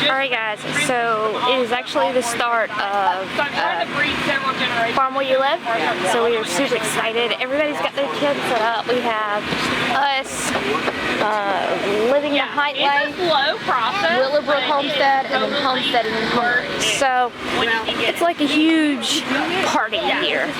Alright guys, so it is actually the start of Farm Where You Live, so we are super excited. Everybody's got their kids set up. We have us living the Height Life, Willowbrook Homestead, and then homesteading in Hungary. So it's like a huge party here.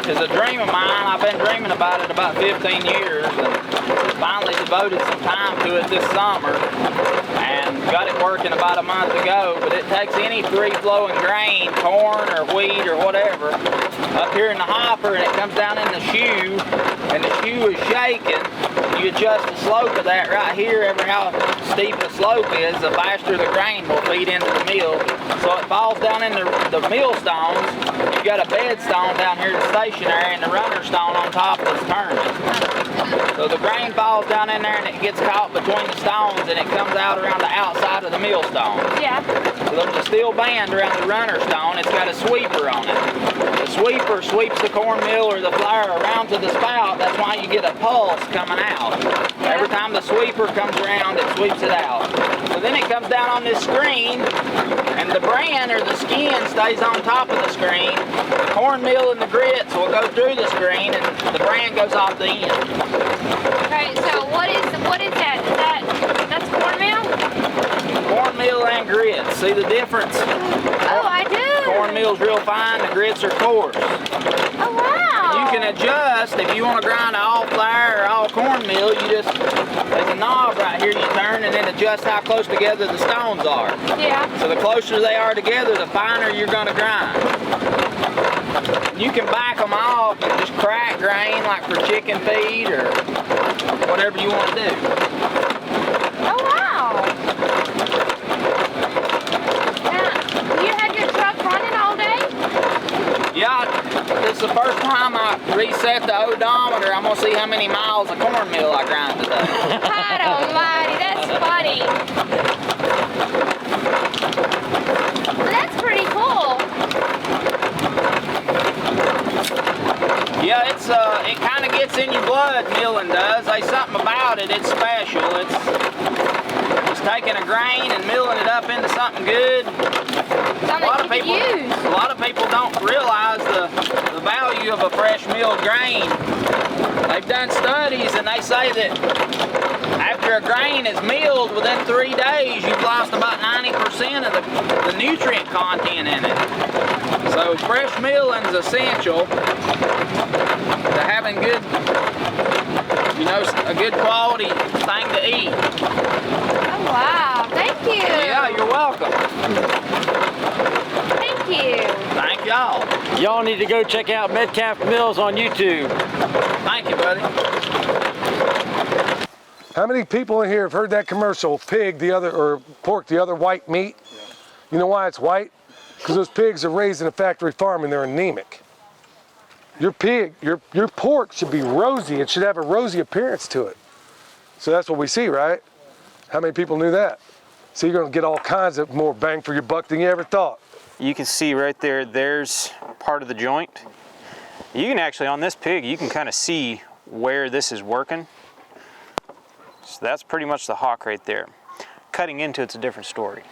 It's a dream of mine. I've been dreaming about it about 15 years and finally devoted some time to it this summer and got it working about a month ago. But it takes any free-flowing grain, corn or wheat or whatever, up here in the hopper, and it comes down in the shoe, and the shoe is shaking. You adjust the slope of that right here. Every how steep the slope is, the faster the grain will feed into the mill. So it falls down in the mill stones. You got a bed stone down here that's stationary and the runner stone on top that's turning. So the grain falls down in there and it gets caught between the stones and it comes out around the outside of the mill stone. Yeah. So there's a steel band around the runner stone. It's got a sweeper on it. The sweeper sweeps the cornmeal or the flour around to the spout. That's why you get a pulse coming out. Yeah. Every time the sweeper comes around, it sweeps it out. So then it comes down on this screen, and the bran or the skin stays on top of the screen. The cornmeal and the grits will go through the screen, and the bran goes off the end. Okay, so what is that? That's cornmeal? Cornmeal and grits. See the difference? Oh, I do. Cornmeal's real fine, the grits are coarse. Oh, wow. You can adjust if you want to grind all flour or all cornmeal. You just, there's a knob right here you turn and then adjust how close together the stones are. Yeah. So the closer they are together, the finer you're going to grind. You can back them off and just crack grain like for chicken feed or whatever you want to do. Oh, wow. Now, you had your truck running all day? Yeah, this is the first time I reset the odometer. I'm going to see how many miles of cornmeal I grind today. God almighty, that's funny. Well, that's pretty cool. Yeah, it kind of gets in your blood, milling does. There's something about it, it's special. It's taking a grain and milling it up into something good. Something you could use. A lot of people don't realize the value of a fresh milled grain. They've done studies and they say that after a grain is milled within 3 days, you've lost about 90% of the nutrient content in it. So fresh milling is essential to having good, you know, a good quality thing to eat. Oh wow, thank you. Yeah, you're welcome. Thank you. Thank y'all. Y'all need to go check out Metcalf Mills on YouTube. Thank you, buddy. How many people in here have heard that commercial, pig the other, or pork the other white meat? You know why it's white? Because those pigs are raised in a factory farm and they're anemic. Your pig, your pork should be rosy. It should have a rosy appearance to it. So that's what we see, right? How many people knew that? So you're gonna get all kinds of more bang for your buck than you ever thought. You can see right there, there's part of the joint. You can actually, on this pig, you can kind of see where this is working. So that's pretty much the hock right there. Cutting into it's a different story.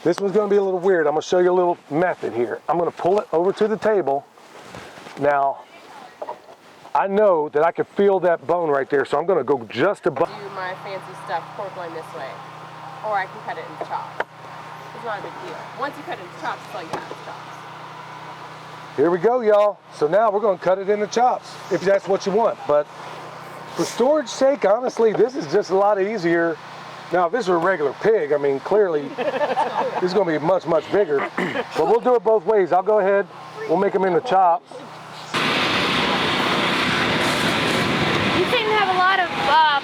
This one's gonna be a little weird. I'm gonna show you a little method here. I'm gonna pull it over to the table. Now, I know that I can feel that bone right there, so I'm gonna go just above. Do my fancy stuffed pork loin this way, or I can cut it into chops. It's not a big deal. Once you cut it into chops, it's all you have is chops. Here we go, y'all. So now we're gonna cut it into chops, if that's what you want. But for storage sake, honestly, this is just a lot easier. Now, if this were a regular pig, I mean, clearly, this is gonna be much, much bigger. But we'll do it both ways. I'll go ahead, we'll make them into chops. You seem to have a lot of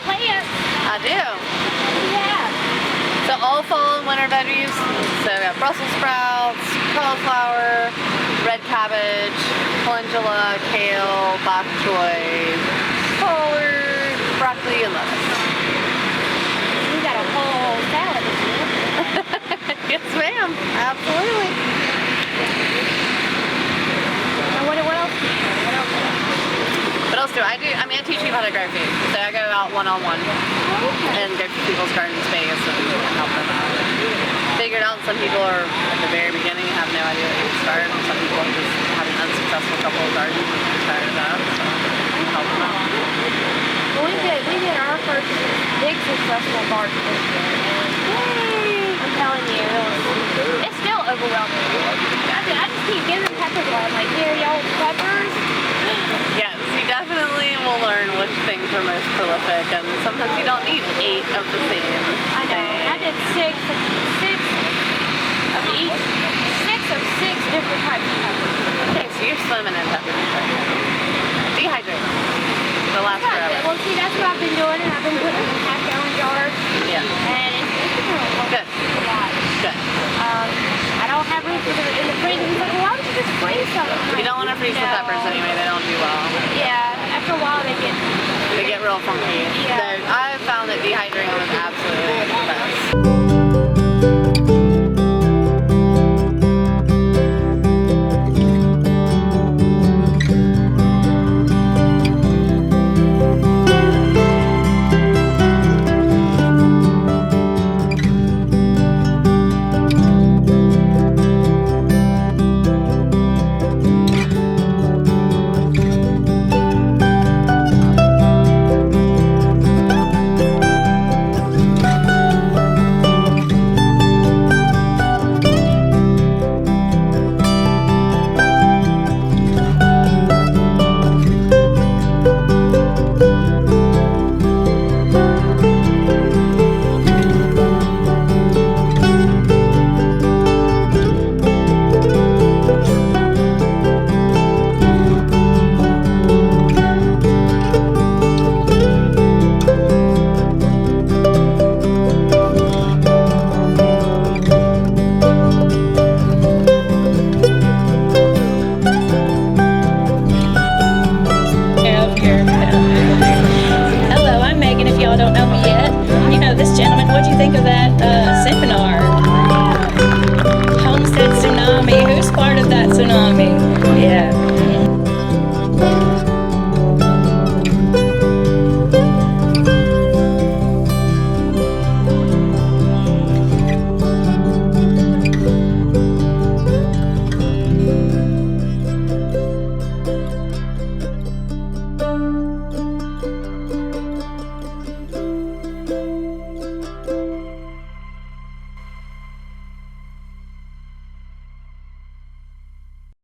plants. I do. Yeah. So all fall and winter veggies. So we have Brussels sprouts, cauliflower, red cabbage, calendula, kale, bok choy, collard, broccoli, and lettuce. You got a whole salad, didn't you? Yes, ma'am. Absolutely. And what else? What else do I do? I mean, I teach people how to grow food. So I go out one-on-one and go to people's garden space and help them out. Figured out some people are at the very beginning have no idea where to start. Some people are just have an unsuccessful couple of gardens and are tired of that. So I help them out. Well, we did our first big successful garden this year, and yay! I'm telling you, it's still overwhelming. I just keep giving peppers away. I'm like, here, y'all want peppers? Yes, you definitely will learn which things are most prolific, and sometimes you don't need 8 of the same. I know. I did six of each. 6 of 6 different types of peppers. Okay, so you're swimming in peppers right now. Dehydrate. It'll last forever. Well, see, that's what I've been doing, and I've been putting them in half-gallon jars. Yeah. And it's been really Good. Good. I don't have room for them in the freezer. He's like, well, why don't you just freeze some? You don't want to freeze the peppers anyway. They don't do well. Yeah, after a while they get real funky. Yeah.